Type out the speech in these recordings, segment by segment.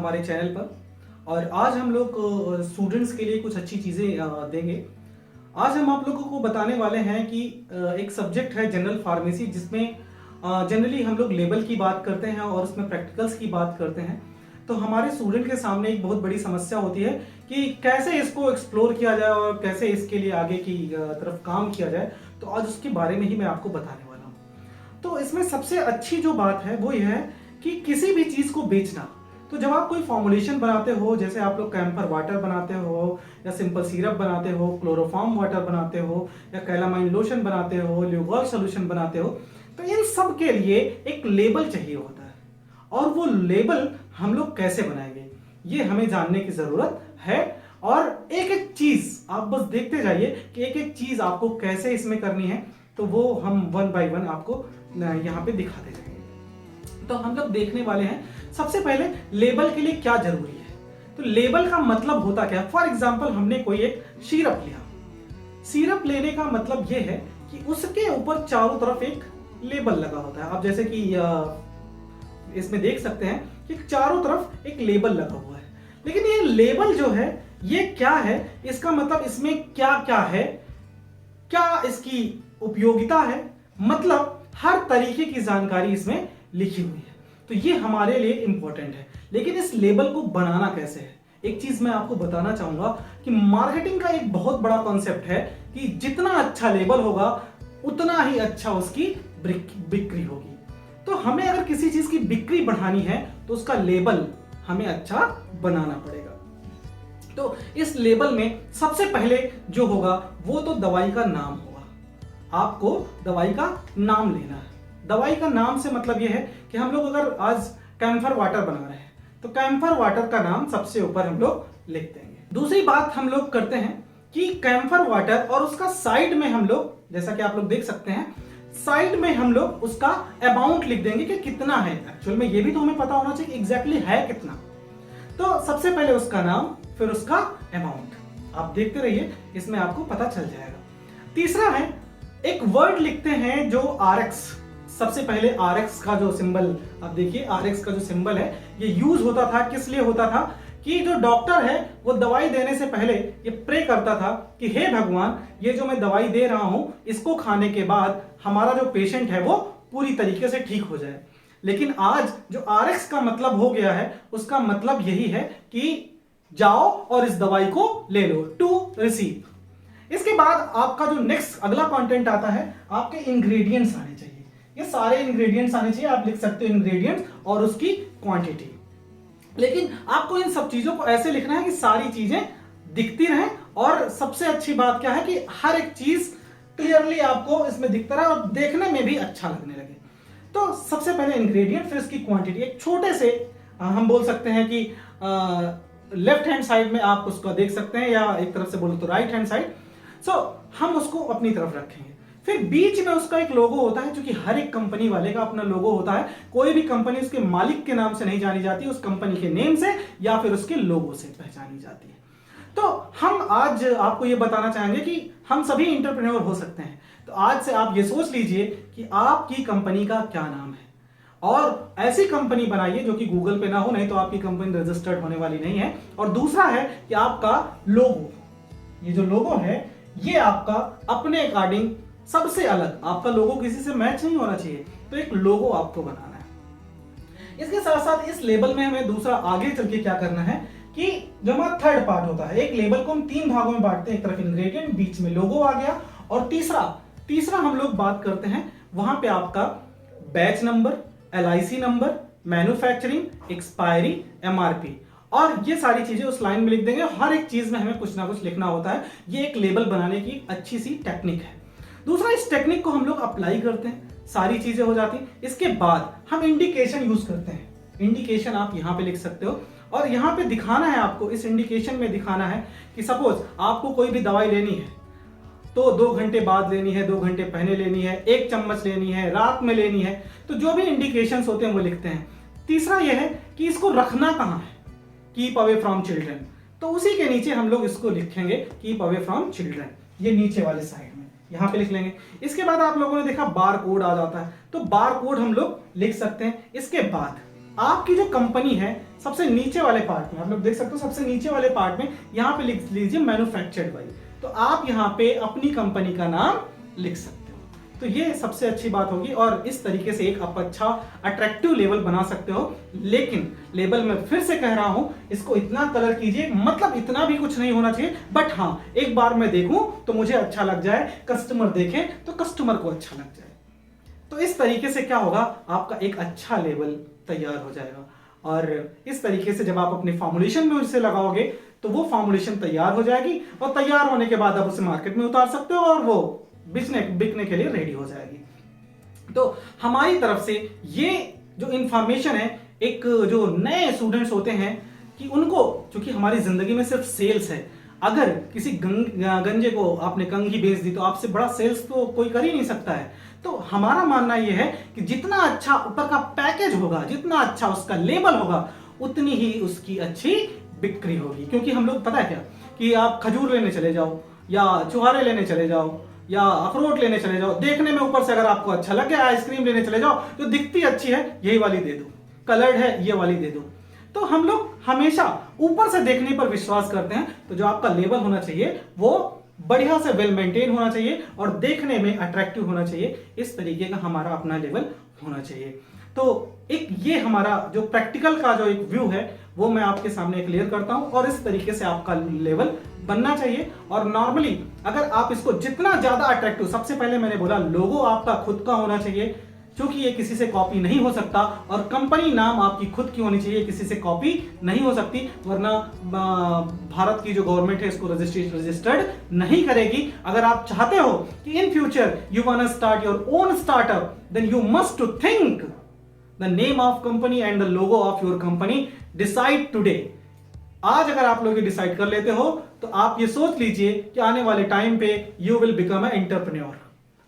हमारे चैनल पर। और आज हम लोग स्टूडेंट्स के लिए कुछ अच्छी चीज़ें देंगे। आज हम आप लोगों को बताने वाले हैं कि एक सब्जेक्ट है जनरल फार्मेसी, जिसमें जनरली हम लोग लेबल की बात करते हैं और उसमें प्रैक्टिकल्स की बात करते हैं। तो हमारे स्टूडेंट के सामने एक बहुत बड़ी समस्या होती है कि कैसे इसको एक्सप्लोर किया जाए और कैसे इसके लिए आगे की तरफ काम किया जाए। तो आज उसके बारे में ही मैं आपको बताने वाला हूँ। तो इसमें सबसे अच्छी जो बात है वो यह है कि किसी भी चीज़ को बेचना। तो जब आप कोई फॉर्मुलेशन बनाते हो, जैसे आप लोग कैम्फर वाटर बनाते हो या सिंपल सिरप बनाते हो, क्लोरोफॉर्म वाटर बनाते हो या कैलामाइन लोशन बनाते हो, ल्यूगॉल सोल्यूशन बनाते हो, तो इन सब के लिए एक लेबल चाहिए होता है। और वो लेबल हम लोग कैसे बनाएंगे, ये हमें जानने की जरूरत है। और एक एक चीज आप बस देखते जाइए कि एक एक चीज आपको कैसे इसमें करनी है। तो वो हम वन बाय वन आपको यहाँ पे दिखाते जाएंगे। तो हम लोग देखने वाले हैं सबसे पहले लेबल के लिए क्या जरूरी है। तो लेबल का मतलब होता क्या है। फॉर एग्जाम्पल हमने कोई एक सिरप लिया। सिरप लेने का मतलब यह है कि उसके ऊपर चारों तरफ एक लेबल लगा होता है। आप जैसे कि इसमें देख सकते हैं कि चारों तरफ एक लेबल लगा हुआ है। लेकिन ये लेबल जो है ये क्या है, इसका मतलब इसमें क्या क्या है, क्या इसकी उपयोगिता है, मतलब हर तरीके की जानकारी इसमें लिखी हुई है। तो ये हमारे लिए इंपॉर्टेंट है। लेकिन इस लेबल को बनाना कैसे है, एक चीज मैं आपको बताना चाहूंगा कि मार्केटिंग का एक बहुत बड़ा कॉन्सेप्ट है कि जितना अच्छा लेबल होगा उतना ही अच्छा उसकी बिक्री होगी। तो हमें अगर किसी चीज की बिक्री बढ़ानी है तो उसका लेबल हमें अच्छा बनाना पड़ेगा। तो इस लेबल में सबसे पहले जो होगा वो तो दवाई का नाम होगा। आपको दवाई का नाम लेना है। दवाई का नाम से मतलब यह है कि हम लोग अगर आज कैम्फर वाटर बना रहे हैं तो कैम्फर वाटर का नाम सबसे ऊपर हम लोग लिख देंगे। दूसरी बात हम लोग करते हैं कि कैम्फर वाटर और उसका साइड में हम लोग, जैसा कि आप लोग देख सकते हैं, साइड में हम लोग उसका अमाउंट लिख देंगे कि कितना है। एक्चुअल में ये भी तो हमें पता होना चाहिए एग्जैक्टली है कितना। तो सबसे पहले उसका नाम, फिर उसका अमाउंट। आप देखते रहिए, इसमें आपको पता चल जाएगा। तीसरा है एक वर्ड लिखते हैं जो RX। सबसे पहले RX का जो सिंबल आप देखिए, RX का जो सिंबल है ये यूज होता था, किस लिए होता था कि जो डॉक्टर है वो दवाई देने से पहले ये प्रे करता था कि हे भगवान, ये जो मैं दवाई दे रहा हूं इसको खाने के बाद हमारा जो पेशेंट है वो पूरी तरीके से ठीक हो जाए। लेकिन आज जो RX का मतलब हो गया है, उसका मतलब यही है कि जाओ और इस दवाई को ले लो, टू रिसीव। इसके बाद आपका जो नेक्स्ट अगला कंटेंट आता है, आपके इंग्रेडिएंट्स आने चाहिए। ये सारे इंग्रेडिएंट्स आने चाहिए। आप लिख सकते हो इंग्रेडिएंट्स और उसकी क्वांटिटी। लेकिन आपको इन सब चीजों को ऐसे लिखना है कि सारी चीजें दिखती रहें। और सबसे अच्छी बात क्या है कि हर एक चीज क्लियरली आपको इसमें दिखता रहे और देखने में भी अच्छा लगने लगे। तो सबसे पहले इंग्रेडिएंट, फिर इसकी क्वांटिटी। एक छोटे से हम बोल सकते हैं कि लेफ्ट हैंड साइड में आप उसको देख सकते हैं, या एक तरफ से बोलो तो राइट हैंड साइड। सो हम उसको अपनी तरफ रखेंगे। फिर बीच में उसका एक लोगो होता है, क्योंकि हर एक कंपनी वाले का अपना लोगो होता है। कोई भी कंपनी उसके मालिक के नाम से नहीं जानी जाती, उस कंपनी के नेम से या फिर उसके लोगो से पहचानी जाती है। तो हम आज आपको ये बताना चाहेंगे कि हम सभी एंटरप्रेन्योर हो सकते हैं। तो आज से आप ये सोच लीजिए कि आपकी कंपनी का क्या नाम है, और ऐसी कंपनी बनाइए जो कि गूगल पे ना हो, नहीं तो आपकी कंपनी रजिस्टर्ड होने वाली नहीं है। और दूसरा है कि आपका लोगो, ये जो लोगो है ये आपका अपने अकॉर्डिंग सबसे अलग, आपका लोगो किसी से मैच नहीं होना चाहिए। तो एक लोगो आपको बनाना है। इसके साथ साथ इस लेबल में हमें दूसरा आगे चल के क्या करना है कि जो हमारा थर्ड पार्ट होता है, एक लेबल को हम 3 भागों में बांटते हैं। एक तरफ इंग्रेडिएंट, बीच में लोगो आ गया, और तीसरा हम लोग बात करते हैं वहां पे आपका batch number, LIC number, manufacturing, expiry, MRP। और ये सारी चीजें उस लाइन में लिख देंगे। हर एक चीज में हमें कुछ ना कुछ लिखना होता है। ये एक लेबल बनाने की अच्छी सी टेक्निक है। दूसरा, इस टेक्निक को हम लोग अप्लाई करते हैं, सारी चीजें हो जाती हैं। इसके बाद हम इंडिकेशन यूज करते हैं। इंडिकेशन आप यहां पे लिख सकते हो, और यहां पे दिखाना है आपको, इस इंडिकेशन में दिखाना है कि सपोज आपको कोई भी दवाई लेनी है तो 2 घंटे बाद लेनी है, 2 घंटे पहले लेनी है, 1 चम्मच लेनी है, रात में लेनी है। तो जो भी इंडिकेशंस होते हैं वो लिखते हैं। तीसरा यह है कि इसको रखना कहां है, कीप अवे फ्रॉम चिल्ड्रन। तो उसी के नीचे हम लोग इसको लिखेंगे कीप अवे फ्रॉम चिल्ड्रन, ये नीचे वाले साइड में यहां पे लिख लेंगे। इसके बाद आप लोगों ने देखा बार कोड आ जाता है, तो बार कोड हम लोग लिख सकते हैं। इसके बाद आपकी जो कंपनी है सबसे नीचे वाले पार्ट में आप लोग देख सकते हो, सबसे नीचे वाले पार्ट में यहाँ पे लिख लीजिए मैन्युफैक्चर्ड बाय। तो आप यहाँ पे अपनी कंपनी का नाम लिख सकते हो। तो ये सबसे अच्छी बात होगी और इस तरीके से एक आप अच्छा अट्रैक्टिव लेबल बना सकते हो। लेकिन लेबल में फिर से कह रहा हूं, इसको इतना कलर कीजिए, मतलब इतना भी कुछ नहीं होना चाहिए, बट हाँ एक बार मैं देखूं तो मुझे अच्छा लग जाए, कस्टमर देखे तो कस्टमर को अच्छा लग जाए। तो इस तरीके से क्या होगा, आपका एक अच्छा लेबल तैयार हो जाएगा। और इस तरीके से जब आप अपने फॉर्मुलेशन में उसे लगाओगे तो वो फॉर्मुलेशन तैयार हो जाएगी और तैयार होने के बाद आप उसे मार्केट में उतार सकते हो और वो बिकने के लिए रेडी हो जाएगी। तो हमारी तरफ से ये जो इंफॉर्मेशन है, एक जो नए स्टूडेंट्स होते हैं कि उनको, क्योंकि हमारी जिंदगी में सिर्फ सेल्स है, अगर किसी गंजे को आपने कंघी बेच दी तो आपसे बड़ा सेल्स तो कोई कर ही नहीं सकता है। तो हमारा मानना यह है कि जितना अच्छा ऊपर का पैकेज होगा, जितना अच्छा उसका लेबल होगा, उतनी ही उसकी अच्छी बिक्री होगी। क्योंकि हम लोग पता है क्या कि आप खजूर लेने चले जाओ या चुहारे लेने चले जाओ या अखरोट लेने चले जाओ, देखने में ऊपर से अगर आपको अच्छा लगे, आइसक्रीम लेने चले जाओ जो दिखती अच्छी है यही वाली दे दो, कलर्ड है ये वाली दे दो। तो हम लोग हमेशा ऊपर से देखने पर विश्वास करते हैं। तो जो आपका लेबल होना चाहिए वो बढ़िया से वेल मेंटेन होना चाहिए और देखने में अट्रैक्टिव होना चाहिए। इस तरीके का हमारा अपना लेवल होना चाहिए। तो एक ये हमारा जो प्रैक्टिकल का जो एक व्यू है वो मैं आपके सामने क्लियर करता हूं और इस तरीके से आपका लेवल बनना चाहिए। और नॉर्मली अगर आप इसको जितना ज्यादा अट्रैक्टिव, सबसे पहले मैंने बोला लोगो आपका खुद का होना चाहिए, क्योंकि ये किसी से कॉपी नहीं हो सकता, और कंपनी नाम आपकी खुद की होनी चाहिए, किसी से कॉपी नहीं हो सकती, वरना भारत की जो गवर्नमेंट है इसको रजिस्टर्ड नहीं करेगी। अगर आप चाहते हो कि in future you want to start your own startup, then you must to think the name of company and the logo of your company, decide today. आज अगर आप लोग ये डिसाइड कर लेते हो तो आप ये सोच लीजिए कि आने वाले टाइम पे you will become a entrepreneur,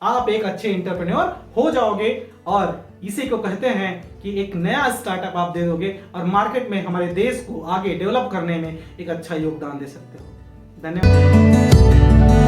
आप एक अच्छे एंटरप्रेन्योर हो जाओगे और इसी को कहते हैं कि एक नया स्टार्टअप आप दे दोगे और मार्केट में हमारे देश को आगे डेवलप करने में एक अच्छा योगदान दे सकते हो। धन्यवाद।